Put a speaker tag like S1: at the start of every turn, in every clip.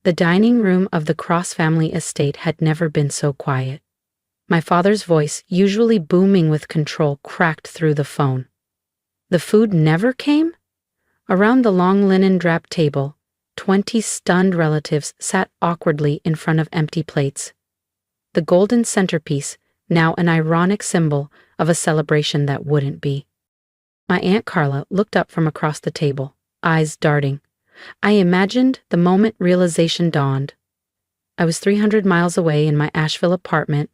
S1: The dining room of the Cross family estate had never been so quiet. My father's voice, usually booming with control, cracked through the phone. The food never came? Around the long linen-draped table, 20 stunned relatives sat awkwardly in front of empty plates. The golden centerpiece, now an ironic symbol of a celebration that wouldn't be. My Aunt Carla looked up from across the table, eyes darting. I imagined the moment realization dawned. I was 300 miles away in my Asheville apartment,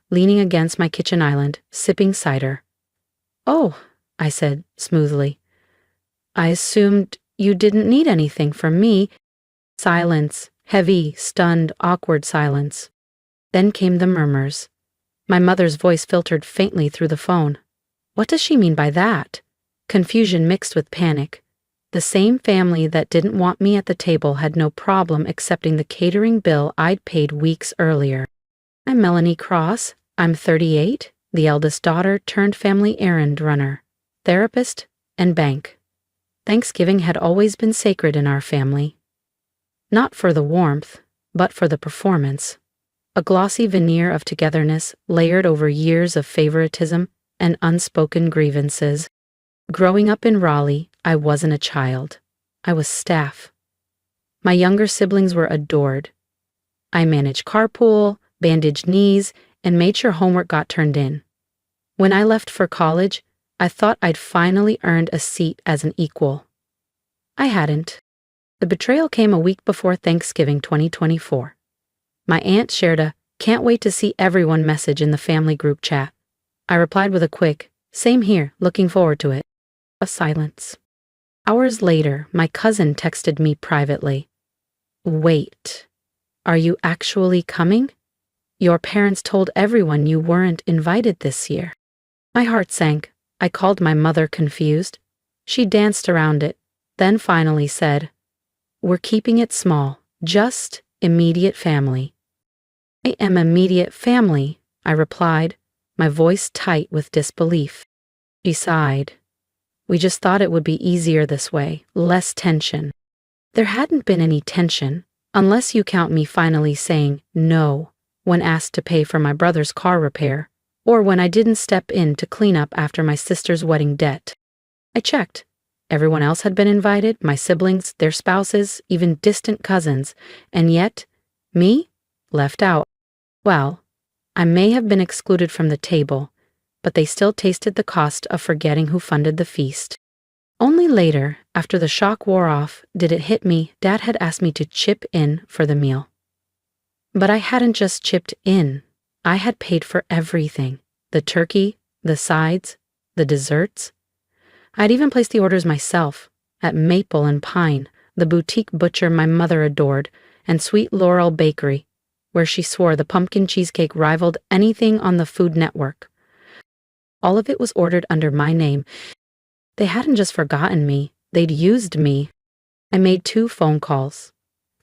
S1: leaning against my kitchen island, sipping cider. "Oh," I said smoothly. "I assumed you didn't need anything from me." Silence, heavy, stunned, awkward silence. Then came the murmurs. My mother's voice filtered faintly through the phone. What does she mean by that? Confusion mixed with panic. The same family that didn't want me at the table had no problem accepting the catering bill I'd paid weeks earlier. "I'm Melanie Cross. I'm 38, the eldest daughter turned family errand runner, therapist, and bank. Thanksgiving had always been sacred in our family. Not for the warmth, but for the performance. A glossy veneer of togetherness layered over years of favoritism and unspoken grievances. Growing up in Raleigh, I wasn't a child. I was staff. My younger siblings were adored. I managed carpool, bandaged knees, and made sure homework got turned in. When I left for college, I thought I'd finally earned a seat as an equal. I hadn't. The betrayal came a week before Thanksgiving 2024. My aunt shared a "can't wait to see everyone" message in the family group chat. I replied with a quick, "Same here, looking forward to it." A silence. Hours later, my cousin texted me privately. "Wait, are you actually coming? Your parents told everyone you weren't invited this year." My heart sank. I called my mother confused. She danced around it, then finally said, "We're keeping it small, just immediate family." "I am immediate family," I replied, my voice tight with disbelief. She sighed. "We just thought it would be easier this way, less tension." There hadn't been any tension, unless you count me finally saying no when asked to pay for my brother's car repair, or when I didn't step in to clean up after my sister's wedding debt. I checked. Everyone else had been invited, my siblings, their spouses, even distant cousins, and yet, me? Left out. Well, I may have been excluded from the table, but they still tasted the cost of forgetting who funded the feast. Only later, after the shock wore off, did it hit me Dad had asked me to chip in for the meal. But I hadn't just chipped in. I had paid for everything. The turkey, the sides, the desserts. I'd even placed the orders myself, at Maple and Pine, the boutique butcher my mother adored, and Sweet Laurel Bakery, where she swore the pumpkin cheesecake rivaled anything on the Food Network. All of it was ordered under my name. They hadn't just forgotten me, they'd used me. I made 2 phone calls.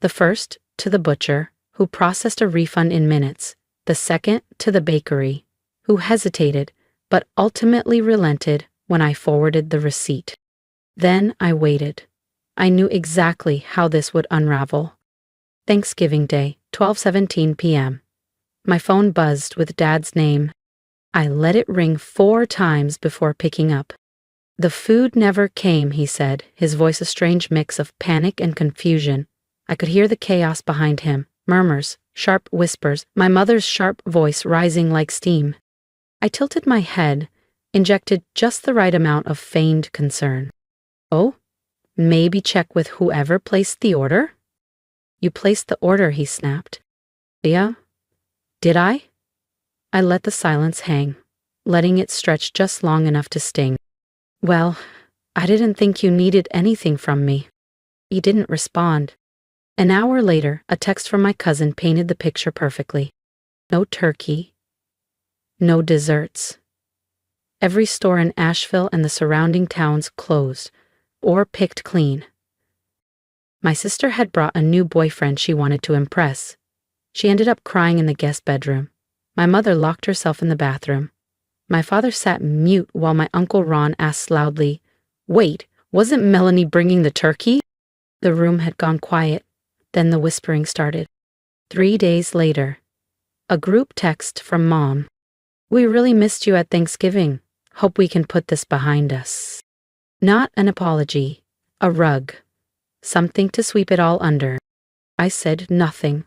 S1: The first to the butcher, who processed a refund in minutes. The second to the bakery, who hesitated, but ultimately relented when I forwarded the receipt. Then I waited. I knew exactly how this would unravel. Thanksgiving Day, 12:17 p.m. My phone buzzed with Dad's name. I let it ring 4 times before picking up. "The food never came," he said, his voice a strange mix of panic and confusion. I could hear the chaos behind him, murmurs, sharp whispers, my mother's sharp voice rising like steam. I tilted my head, injected just the right amount of feigned concern. "Oh, maybe check with whoever placed the order?" "You placed the order," he snapped. "Yeah? Did I?" I let the silence hang, letting it stretch just long enough to sting. "Well, I didn't think you needed anything from me." He didn't respond. An hour later, a text from my cousin painted the picture perfectly. No turkey. No desserts. Every store in Asheville and the surrounding towns closed, or picked clean. My sister had brought a new boyfriend she wanted to impress. She ended up crying in the guest bedroom. My mother locked herself in the bathroom. My father sat mute while my Uncle Ron asked loudly, "Wait, wasn't Melanie bringing the turkey?" The room had gone quiet. Then the whispering started. 3 days later, a group text from Mom. We really missed you at Thanksgiving. Hope we can put this behind us. Not an apology, a rug. Something to sweep it all under. I said nothing.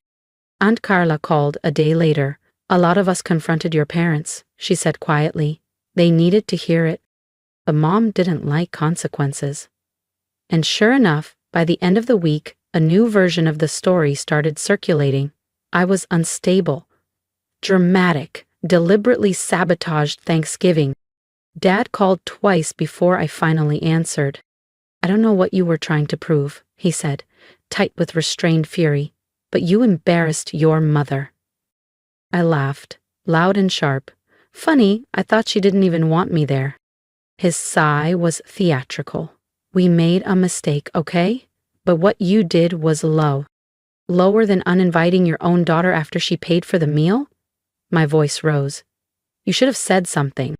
S1: Aunt Carla called a day later. A lot of us confronted your parents, she said quietly. They needed to hear it. But Mom didn't like consequences. And sure enough, by the end of the week, a new version of the story started circulating. I was unstable, dramatic, deliberately sabotaged Thanksgiving. Dad called twice before I finally answered. I don't know what you were trying to prove, he said, tight with restrained fury, but you embarrassed your mother. I laughed, loud and sharp. Funny, I thought she didn't even want me there. His sigh was theatrical. We made a mistake, okay? But what you did was low. Lower than uninviting your own daughter after she paid for the meal? My voice rose. You should have said something.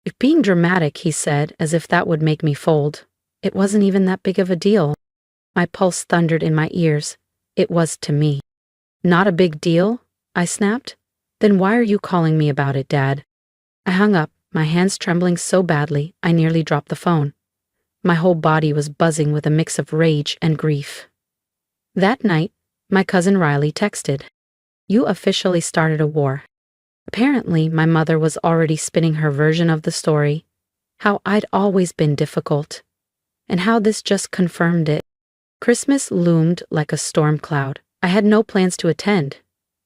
S1: If being dramatic, he said, as if that would make me fold. It wasn't even that big of a deal. My pulse thundered in my ears. It was to me. Not a big deal? I snapped. Then why are you calling me about it, Dad? I hung up, my hands trembling so badly I nearly dropped the phone. My whole body was buzzing with a mix of rage and grief. That night, my cousin Riley texted. You officially started a war. Apparently, my mother was already spinning her version of the story, how I'd always been difficult, and how this just confirmed it. Christmas loomed like a storm cloud. I had no plans to attend,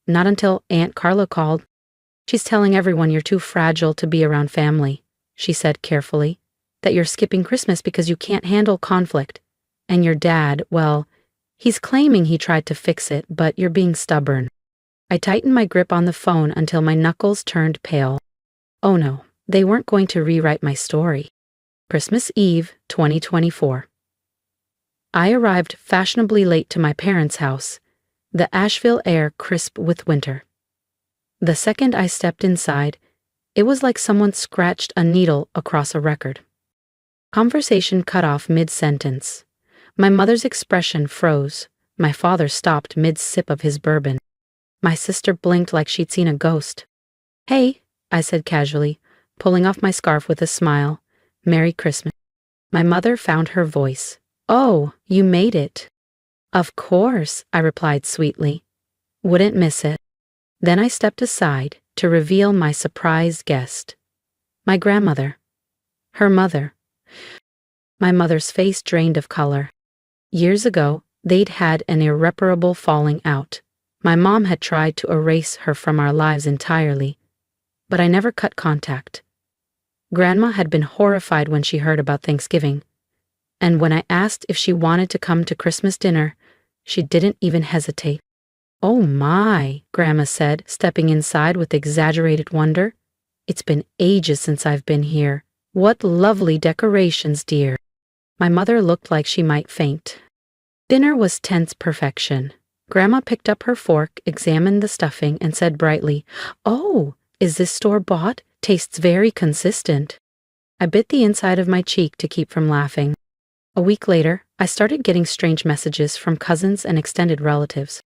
S1: not until Aunt Carla called. She's telling everyone you're too fragile to be around family, she said carefully, that you're skipping Christmas because you can't handle conflict. And your dad, well, he's claiming he tried to fix it, but you're being stubborn. I tightened my grip on the phone until my knuckles turned pale. Oh no, they weren't going to rewrite my story. Christmas Eve, 2024. I arrived fashionably late to my parents' house, the Asheville air crisp with winter. The second I stepped inside, it was like someone scratched a needle across a record. Conversation cut off mid-sentence. My mother's expression froze. My father stopped mid-sip of his bourbon. My sister blinked like she'd seen a ghost. Hey, I said casually, pulling off my scarf with a smile. Merry Christmas. My mother found her voice. Oh, you made it. Of course, I replied sweetly. Wouldn't miss it. Then I stepped aside to reveal my surprise guest. My grandmother. Her mother. My mother's face drained of color. Years ago, they'd had an irreparable falling out. My mom had tried to erase her from our lives entirely, but I never cut contact. Grandma had been horrified when she heard about Thanksgiving, and when I asked if she wanted to come to Christmas dinner, she didn't even hesitate. Oh my, Grandma said, stepping inside with exaggerated wonder. It's been ages since I've been here. What lovely decorations, dear. My mother looked like she might faint. Dinner was tense perfection. Grandma picked up her fork, examined the stuffing, and said brightly, Oh, is this store-bought? Tastes very consistent. I bit the inside of my cheek to keep from laughing. A week later, I started getting strange messages from cousins and extended relatives.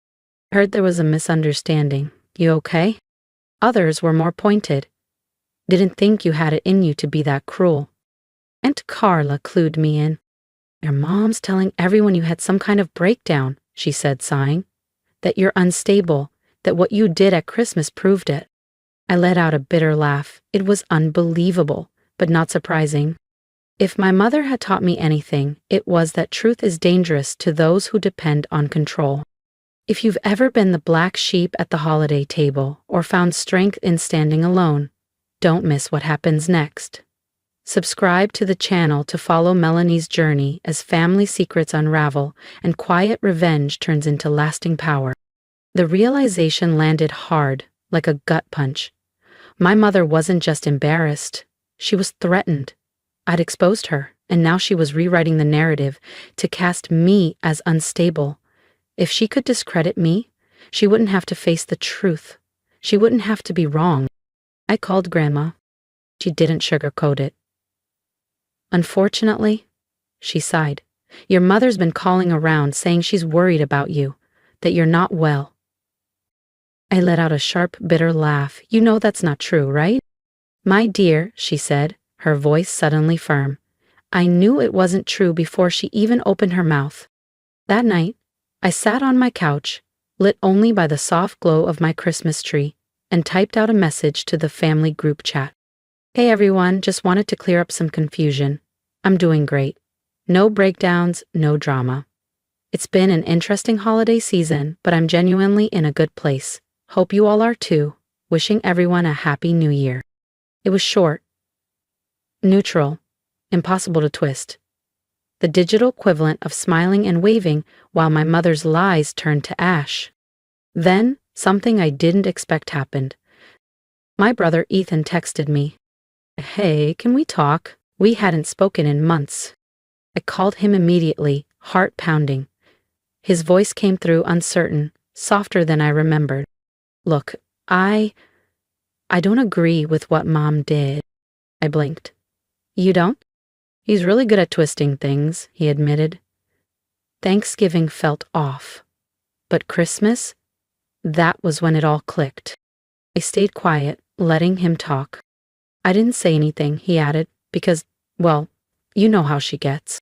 S1: I heard there was a misunderstanding. You okay? Others were more pointed. Didn't think you had it in you to be that cruel. Aunt Carla clued me in. Your mom's telling everyone you had some kind of breakdown, she said, sighing. That you're unstable, that what you did at Christmas proved it. I let out a bitter laugh. It was unbelievable, but not surprising. If my mother had taught me anything, it was that truth is dangerous to those who depend on control. If you've ever been the black sheep at the holiday table or found strength in standing alone, don't miss what happens next. Subscribe to the channel to follow Melanie's journey as family secrets unravel and quiet revenge turns into lasting power. The realization landed hard, like a gut punch. My mother wasn't just embarrassed, she was threatened. I'd exposed her, and now she was rewriting the narrative to cast me as unstable. If she could discredit me, she wouldn't have to face the truth. She wouldn't have to be wrong. I called Grandma. She didn't sugarcoat it. Unfortunately, she sighed, your mother's been calling around saying she's worried about you. that you're not well. I let out a sharp, bitter laugh. You know that's not true, right? My dear, she said, her voice suddenly firm. I knew it wasn't true before she even opened her mouth. That night, I sat on my couch, lit only by the soft glow of my Christmas tree, and typed out a message to the family group chat. Hey everyone, just wanted to clear up some confusion. I'm doing great. No breakdowns, no drama. It's been an interesting holiday season, but I'm genuinely in a good place. Hope you all are too. Wishing everyone a happy new year. It was short, neutral, impossible to twist. The digital equivalent of smiling and waving while my mother's lies turned to ash. Then, something I didn't expect happened. My brother Ethan texted me. Hey, can we talk? We hadn't spoken in months. I called him immediately, heart pounding. His voice came through uncertain, softer than I remembered. Look, I don't agree with what Mom did. I blinked. You don't? He's really good at twisting things, he admitted. Thanksgiving felt off. But Christmas? That was when it all clicked. I stayed quiet, letting him talk. I didn't say anything, he added, because, well, you know how she gets.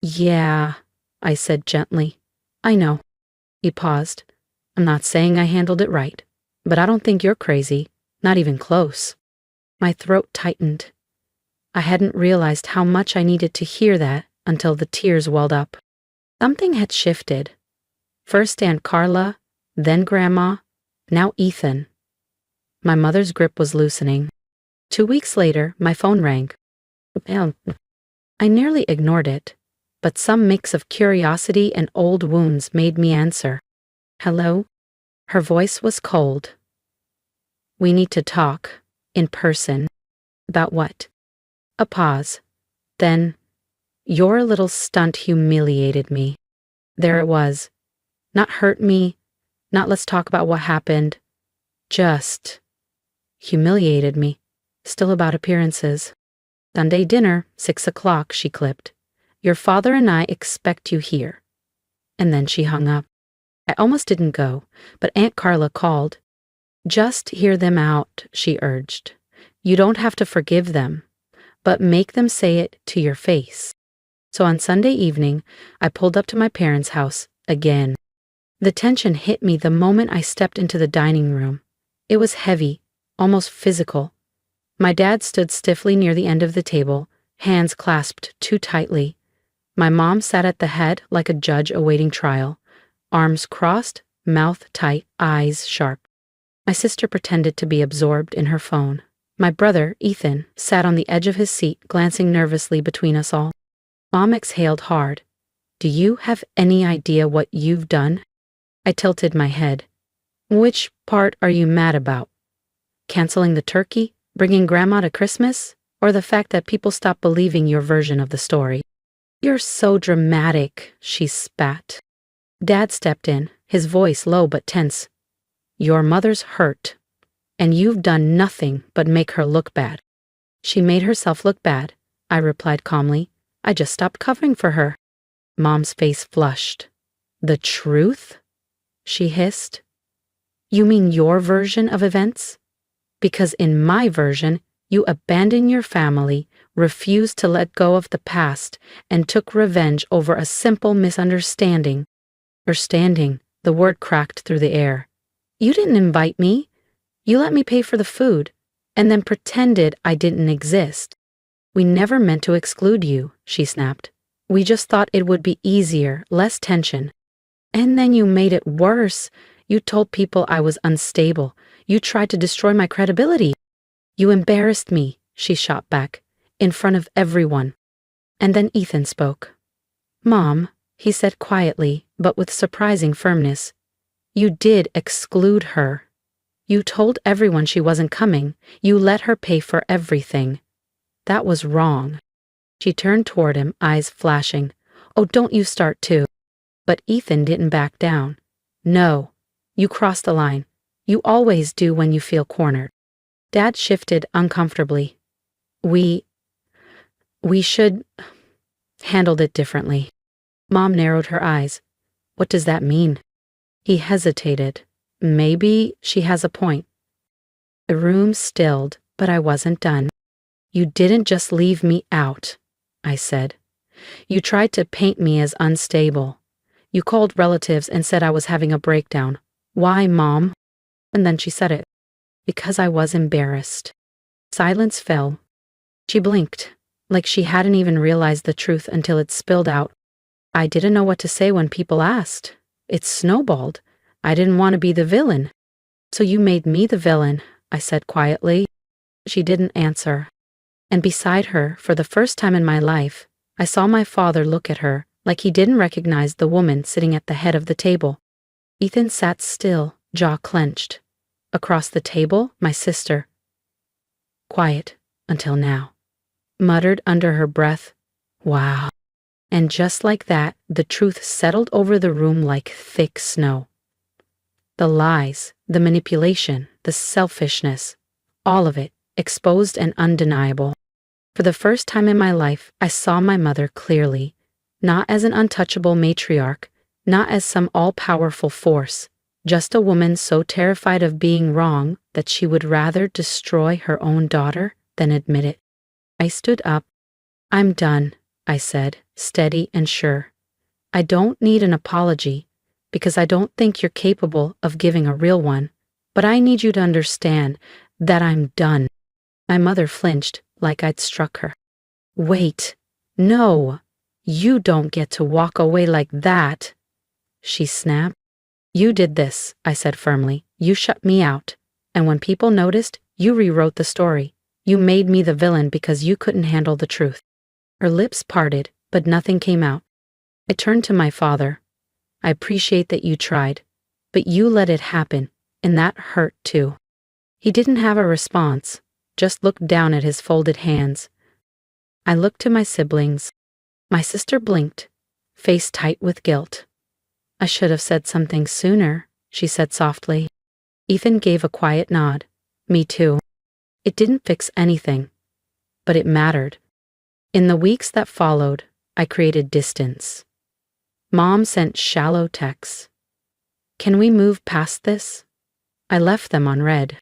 S1: Yeah, I said gently. I know. He paused. I'm not saying I handled it right, but I don't think you're crazy, not even close. My throat tightened. I hadn't realized how much I needed to hear that until the tears welled up. Something had shifted. First Aunt Carla, then Grandma, now Ethan. My mother's grip was loosening. 2 weeks later, my phone rang. I nearly ignored it, but some mix of curiosity and old wounds made me answer. Hello? Her voice was cold. We need to talk, in person. About what? A pause. Then, your little stunt humiliated me. There it was. Not hurt me, not let's talk about what happened. Just humiliated me. Still about appearances. Sunday dinner, 6 o'clock, she clipped. Your father and I expect you here. And then she hung up. I almost didn't go, but Aunt Carla called. Just hear them out, she urged. You don't have to forgive them, but make them say it to your face. So on Sunday evening, I pulled up to my parents' house again. The tension hit me the moment I stepped into the dining room. It was heavy, almost physical. My dad stood stiffly near the end of the table, hands clasped too tightly. My mom sat at the head like a judge awaiting trial, arms crossed, mouth tight, eyes sharp. My sister pretended to be absorbed in her phone. My brother, Ethan, sat on the edge of his seat, glancing nervously between us all. Mom exhaled hard. Do you have any idea what you've done? I tilted my head. Which part are you mad about? Canceling the turkey? Bringing Grandma to Christmas? Or the fact that people stopped believing your version of the story? You're so dramatic, she spat. Dad stepped in, his voice low but tense. Your mother's hurt, and you've done nothing but make her look bad. She made herself look bad, I replied calmly. I just stopped covering for her. Mom's face flushed. The truth? She hissed. You mean your version of events? Because in my version, you abandoned your family, refused to let go of the past, and took revenge over a simple misunderstanding. Understanding, the word cracked through the air. You didn't invite me. You let me pay for the food, and then pretended I didn't exist. We never meant to exclude you, she snapped. We just thought it would be easier, less tension. And then you made it worse. You told people I was unstable. You tried to destroy my credibility. You embarrassed me, she shot back, in front of everyone. And then Ethan spoke. Mom, he said quietly, but with surprising firmness, you did exclude her. You told everyone she wasn't coming. You let her pay for everything. That was wrong. She turned toward him, eyes flashing. Oh, don't you start too. But Ethan didn't back down. No, you crossed the line. You always do when you feel cornered. Dad shifted uncomfortably. We should handled it differently. Mom narrowed her eyes. What does that mean? He hesitated. Maybe she has a point. The room stilled, but I wasn't done. You didn't just leave me out, I said. You tried to paint me as unstable. You called relatives and said I was having a breakdown. Why, Mom? And then she said it. Because I was embarrassed. Silence fell. She blinked, like she hadn't even realized the truth until it spilled out. I didn't know what to say when people asked. It snowballed. I didn't want to be the villain. So you made me the villain, I said quietly. She didn't answer. And beside her, for the first time in my life, I saw my father look at her like he didn't recognize the woman sitting at the head of the table. Ethan sat still, jaw clenched. Across the table, my sister. Quiet, until now. Muttered under her breath, "Wow." And just like that, the truth settled over the room like thick snow. The lies, the manipulation, the selfishness, all of it, exposed and undeniable. For the first time in my life, I saw my mother clearly, not as an untouchable matriarch, not as some all-powerful force, just a woman so terrified of being wrong that she would rather destroy her own daughter than admit it. I stood up. "I'm done," I said, steady and sure. "I don't need an apology, because I don't think you're capable of giving a real one, but I need you to understand that I'm done." My mother flinched, like I'd struck her. "Wait, no, you don't get to walk away like that," she snapped. "You did this," I said firmly. "You shut me out. And when people noticed, you rewrote the story. You made me the villain because you couldn't handle the truth." Her lips parted, but nothing came out. I turned to my father. "I appreciate that you tried, but you let it happen, and that hurt too." He didn't have a response, just looked down at his folded hands. I looked to my siblings. My sister blinked, face tight with guilt. "I should have said something sooner," she said softly. Ethan gave a quiet nod. Me too. It didn't fix anything, but it mattered. In the weeks that followed, I created distance. Mom sent shallow texts. "Can we move past this?" I left them unread.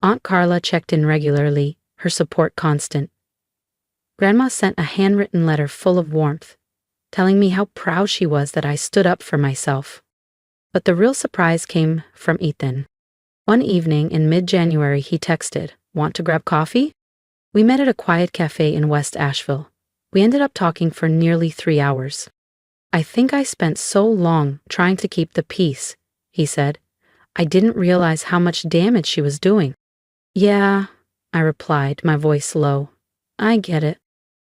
S1: Aunt Carla checked in regularly, her support constant. Grandma sent a handwritten letter full of warmth, telling me how proud she was that I stood up for myself. But the real surprise came from Ethan. One evening in mid-January, he texted, "Want to grab coffee?" We met at a quiet cafe in West Asheville. We ended up talking for nearly 3 hours. "I think I spent so long trying to keep the peace," he said. "I didn't realize how much damage she was doing." "Yeah," I replied, my voice low. "I get it."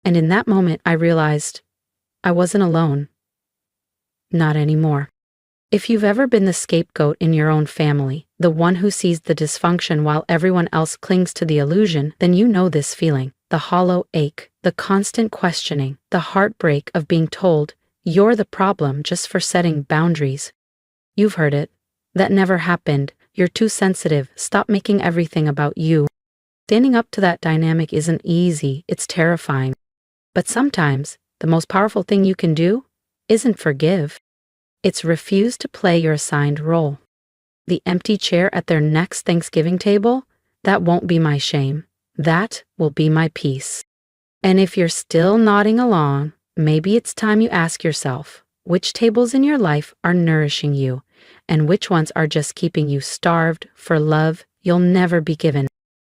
S1: And in that moment, I realized I wasn't alone. Not anymore. If you've ever been the scapegoat in your own family, the one who sees the dysfunction while everyone else clings to the illusion, then you know this feeling. The hollow ache, the constant questioning, the heartbreak of being told you're the problem just for setting boundaries. You've heard it. "That never happened. You're too sensitive. Stop making everything about you." Standing up to that dynamic isn't easy. It's terrifying. But sometimes, the most powerful thing you can do isn't forgive. It's refuse to play your assigned role. The empty chair at their next Thanksgiving table, that won't be my shame. That will be my peace. And if you're still nodding along, maybe it's time you ask yourself, which tables in your life are nourishing you, and which ones are just keeping you starved for love you'll never be given.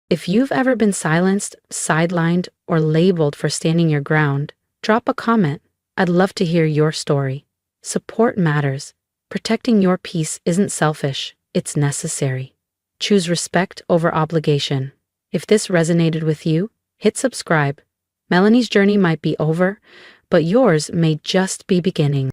S1: If you've ever been silenced, sidelined, or labeled for standing your ground, drop a comment. I'd love to hear your story. Support matters. Protecting your peace isn't selfish, it's necessary. Choose respect over obligation. If this resonated with you, hit subscribe. Melanie's journey might be over, but yours may just be beginning.